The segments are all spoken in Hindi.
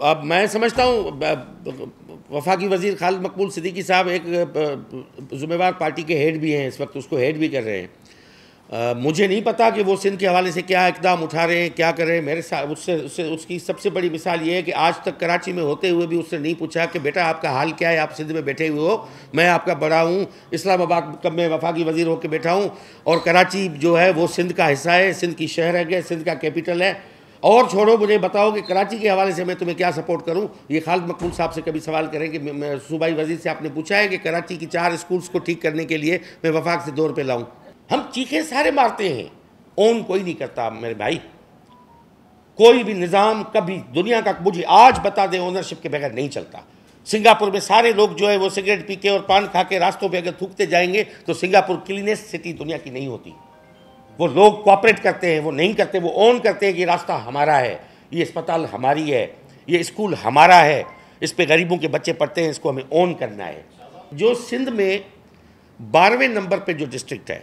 अब मैं समझता हूँ वफाकी वज़ीर खालिद मकबूल सिद्दीकी साहब एक ज़िम्मेवार पार्टी के हेड भी हैं, इस वक्त उसको हेड भी कर रहे हैं। मुझे नहीं पता कि वो सिंध के हवाले से क्या इक़दाम उठा रहे हैं, क्या कर रहे हैं। मेरे साथ उसकी सबसे बड़ी मिसाल ये है कि आज तक कराची में होते हुए भी उसने नहीं पूछा कि बेटा आपका हाल क्या है, आप सिंध में बैठे हुए हो, मैं आपका बड़ा हूँ, इस्लामाबाद कब में वफाकी वज़ीर होकर बैठा हूँ, और कराची जो है वो सिंध का हिस्सा है, सिंध की शहर है, सिंध का कैपिटल है। और छोड़ो, मुझे बताओ कि कराची के हवाले से मैं तुम्हें क्या सपोर्ट करूं। ये खालिद मकबूल साहब से कभी सवाल करें कि मैं सूबाई वज़ीर से आपने पूछा है कि कराची की 4 स्कूल्स को ठीक करने के लिए मैं वफाक से 2 रुपये लाऊं। हम चीखे सारे मारते हैं, ओन कोई नहीं करता मेरे भाई। कोई भी निज़ाम कभी दुनिया का मुझे आज बता दें ओनरशिप के बगैर नहीं चलता। सिंगापुर में सारे लोग जो है वो सिगरेट पी के और पान खा के रास्तों पर अगर थूकते जाएंगे तो सिंगापुर क्लीनेस्ट सिटी दुनिया की नहीं होती। वो लोग कोऑपरेट करते हैं, वो नहीं करते, वो ओन करते हैं कि रास्ता हमारा है, ये अस्पताल हमारी है, ये स्कूल हमारा है, इस पे गरीबों के बच्चे पढ़ते हैं, इसको हमें ओन करना है। जो सिंध में 12वें नंबर पे जो डिस्ट्रिक्ट है,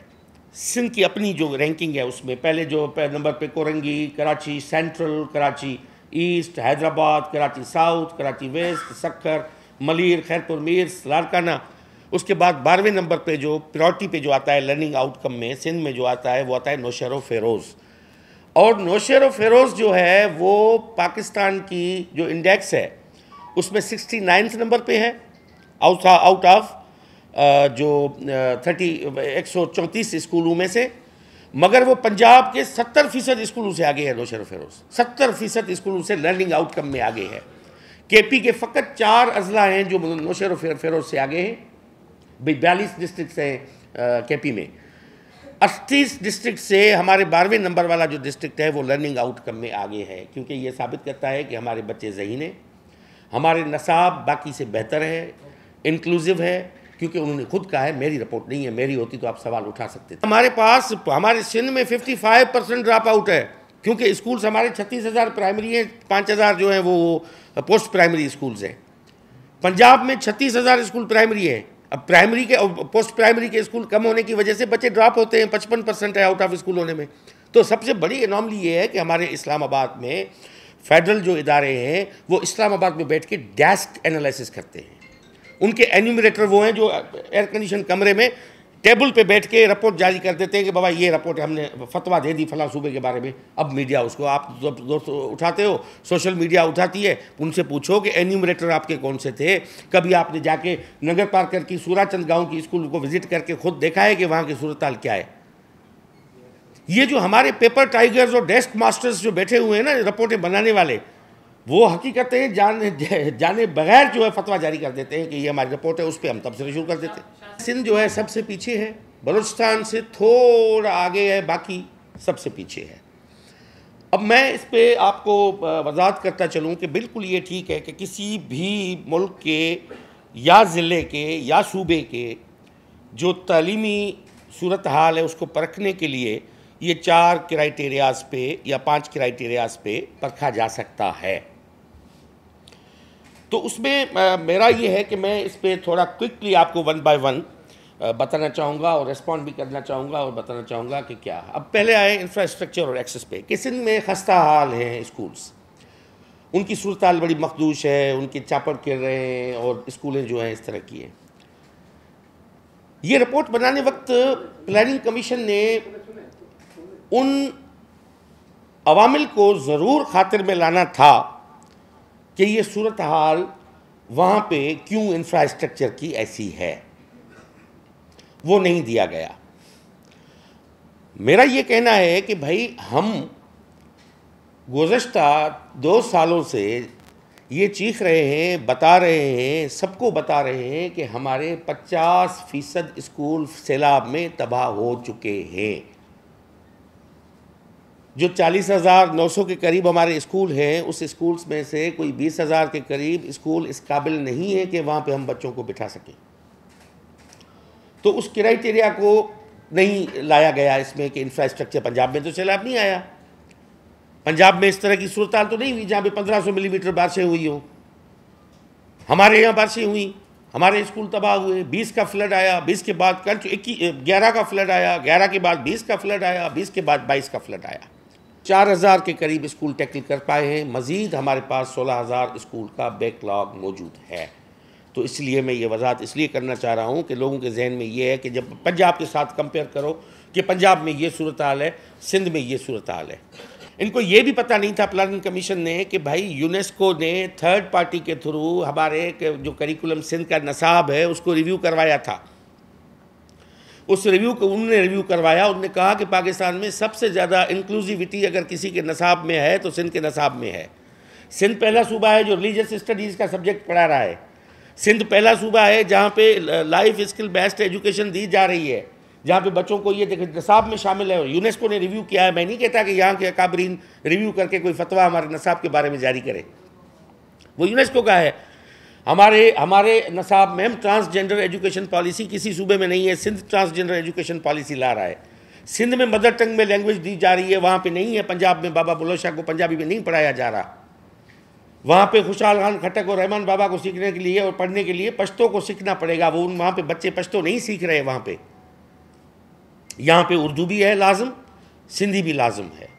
सिंध की अपनी जो रैंकिंग है उसमें पहले जो नंबर पे Korangi, Karachi central, Karachi east, Hyderabad, Karachi south, Karachi west, Sukkur, Malir, Khairpur Mir, Larkana. उसके बाद 12वें नंबर पे जो प्रायोरिटी पे जो आता है लर्निंग आउटकम में सिंध में जो आता है वो आता है नौशहर फ़ेरोज़। और नौशहर फ़ेरोज़ जो है वो पाकिस्तान की जो इंडेक्स है उसमें 69 नंबर पे है आउट ऑफ जो 134 स्कूलों में से। मगर वो पंजाब के 70% स्कूलों से आगे है। नौशहर फ़ेरोज़ 70% स्कूलों से लर्निंग आउटकम में आगे है। KP के फ़कत 4 अजला हैं जो नौशहर फ़ेरोज़ से आगे हैं। 42 डिस्ट्रिक्ट हैं KP में। 38 डिस्ट्रिक्ट से हमारे 12वें नंबर वाला जो डिस्ट्रिक्ट है वो लर्निंग आउटकम में आगे है, क्योंकि ये साबित करता है कि हमारे बच्चे ज़हीन हैं, हमारे नसाब बाकी से बेहतर है, इंक्लूसिव है, क्योंकि उन्होंने खुद कहा है। मेरी रिपोर्ट नहीं है, मेरी होती तो आप सवाल उठा सकते थे। हमारे पास हमारे सिंध में 55% ड्रॉप आउट है, क्योंकि स्कूल्स हमारे 36,000 प्राइमरी हैं, 5,000 जो हैं वो पोस्ट प्राइमरी स्कूल्स हैं। पंजाब में 36,000 स्कूल प्राइमरी है। अब प्राइमरी के और पोस्ट प्राइमरी के स्कूल कम होने की वजह से बच्चे ड्रॉप होते हैं, 55% है आउट ऑफ स्कूल होने में। तो सबसे बड़ी एनॉमली ये है कि हमारे इस्लामाबाद में फेडरल जो इदारे हैं वो इस्लामाबाद में बैठ के डेस्क एनालिसिस करते हैं। उनके एन्यूमरेटर वो हैं जो एयर कंडीशन कमरे में टेबल पे बैठ के रिपोर्ट जारी कर देते हैं कि बाबा ये रिपोर्ट हमने फतवा दे दी फला सूबे के बारे में। अब मीडिया उसको, आप दोस्तों उठाते हो, सोशल मीडिया उठाती है, उनसे पूछो कि एन्यूमरेटर आपके कौन से थे। कभी आपने जाके नगर पार्कर की सूराचंद गांव की स्कूल को विजिट करके खुद देखा है कि वहाँ की सूरत हाल क्या है? ये जो हमारे पेपर टाइगर्स और डेस्क मास्टर्स जो बैठे हुए हैं ना रिपोर्टें बनाने वाले, वो हकीकत है जाने बगैर जो है फतवा जारी कर देते हैं कि ये हमारी रिपोर्ट है, उस पर हम तबसरे शुरू कर देते हैं। सिंध जो है सबसे पीछे है, बलूचिस्तान से थोड़ा आगे है, बाकी सबसे पीछे है। अब मैं इस पे आपको वजाहत करता चलूँ कि बिल्कुल ये ठीक है कि किसी भी मुल्क के या ज़िले के या सूबे के जो तालीमी सूरत हाल है उसको परखने के लिए ये 4 क्राइटेरियाज़ पे या 5 क्राइटेरियाज़ पे परखा जा सकता है। तो उसमें मेरा ये है कि मैं इस पर थोड़ा क्विकली आपको 1 बाय 1 बताना चाहूँगा और रिस्पॉन्ड भी करना चाहूँगा और बताना चाहूँगा कि क्या। अब पहले आए इंफ्रास्ट्रक्चर और एक्सेस पे कि सिंध में खस्ता हाल हैं स्कूल्स, उनकी सूरत हाल बड़ी मखदूश है, उनके चापड़ गिर रहे हैं और स्कूलें जो हैं इस तरह की हैं। ये रिपोर्ट बनाने वक्त प्लानिंग कमीशन ने उन अवामिल को ज़रूर खातिर में लाना था कि ये सूरत हाल वहाँ पे क्यों इंफ्रास्ट्रक्चर की ऐसी है, वो नहीं दिया गया। मेरा ये कहना है कि भाई हम गुज़श्ता 2 सालों से ये चीख रहे हैं, बता रहे हैं, सबको बता रहे हैं कि हमारे 50% स्कूल सैलाब में तबाह हो चुके हैं। जो 40,900 के करीब हमारे स्कूल हैं, उस स्कूल्स में से कोई 20,000 के करीब स्कूल इस काबिल नहीं है कि वहाँ पे हम बच्चों को बिठा सकें। तो उस क्राइटेरिया को नहीं लाया गया इसमें कि इंफ्रास्ट्रक्चर। पंजाब में तो सैलाब नहीं आया, पंजाब में इस तरह की सूरत हाल तो नहीं हुई जहाँ पे 1500 मिलीमीटर बारिशें हुई हो। हमारे यहाँ बारिशें हुई, हमारे स्कूल तबाह हुए। 20 का फ्लड आया, 20 के बाद कल 11 का फ्लड आया, 11 के बाद 20 का फ्लड आया, 20 के बाद 22 का फ्लड आया। 4000 के करीब स्कूल टैकल कर पाए हैं। मज़ीद हमारे पास 16,000 स्कूल का बैकलॉग मौजूद है। तो इसलिए मैं ये वजाहत इसलिए करना चाह रहा हूँ कि लोगों के जहन में ये है कि जब पंजाब के साथ कंपेयर करो कि पंजाब में ये सूरत हाल है, सिंध में ये सूरत हाल है। इनको ये भी पता नहीं था प्लानिंग कमीशन ने कि भाई यूनेस्को ने थर्ड पार्टी के थ्रू हमारे जो करिकुलम सिंध का नसाब है उसको रिव्यू करवाया था। उस रिव्यू को उन्होंने रिव्यू करवाया। उन्होंने कहा कि पाकिस्तान में सबसे ज़्यादा इंक्लूसिविटी अगर किसी के नसाब में है तो सिंध के नसाब में है। सिंध पहला सूबा है जो रिलीजियस स्टडीज़ का सब्जेक्ट पढ़ा रहा है। सिंध पहला सूबा है जहाँ पे लाइफ स्किल बेस्ड एजुकेशन दी जा रही है, जहाँ पे बच्चों को ये देखें नसाब में शामिल है। यूनेस्को ने रिव्यू किया है। मैं नहीं कहता कि यहाँ के अकाबरीन रिव्यू करके कोई फतवा हमारे नसाब के बारे में जारी करे, वो यूनेस्को का है। हमारे नसाब में हम ट्रांसजेंडर एजुकेशन पॉलिसी किसी सूबे में नहीं है। सिंध ट्रांसजेंडर एजुकेशन पॉलिसी ला रहा है। सिंध में मदर टंग में लैंग्वेज दी जा रही है, वहाँ पे नहीं है। पंजाब में बाबा बुल्ले शाह को पंजाबी में नहीं पढ़ाया जा रहा। वहाँ पे खुशहाल खान खट्टक और रहमान बाबा को सीखने के लिए और पढ़ने के लिए पश्तो को सीखना पड़ेगा। वो वहाँ पे बच्चे पश्तो नहीं सीख रहे वहाँ पे। यहाँ पे उर्दू भी है लाजम, सिंधी भी लाजम है,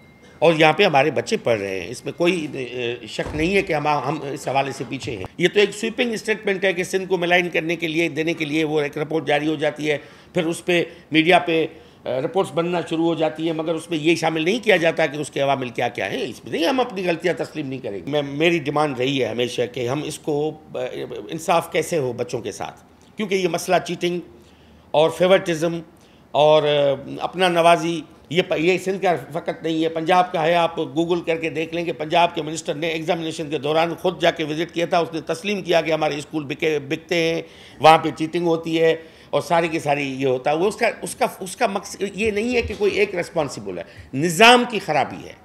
और यहाँ पे हमारे बच्चे पढ़ रहे हैं। इसमें कोई शक नहीं है कि हम इस हवाले से पीछे हैं। ये तो एक स्वीपिंग स्टेटमेंट है कि सिंध को मिलाइन करने के लिए देने के लिए वो एक रिपोर्ट जारी हो जाती है, फिर उस पर मीडिया पे रिपोर्ट्स बनना शुरू हो जाती है, मगर उसमें ये शामिल नहीं किया जाता कि उसके अवामिल क्या क्या है। इसमें नहीं, हम अपनी गलतियाँ तस्लीम नहीं करेंगे। मेरी डिमांड रही है हमेशा कि हम इसको इंसाफ कैसे हो बच्चों के साथ, क्योंकि ये मसला चीटिंग और फेवरटिज़म और अपना नवाजी ये सिंध का फ़कत नहीं है, पंजाब का है। आप गूगल करके देख लें कि पंजाब के मिनिस्टर ने एग्जामिनेशन के दौरान खुद जाके विज़िट किया था। उसने तस्लीम किया कि हमारे स्कूल बिकते हैं, वहाँ पे चीटिंग होती है और सारी की सारी ये होता है। वो उसका मकसद ये नहीं है कि कोई एक रिस्पॉन्सिबल है, निज़ाम की ख़राबी है।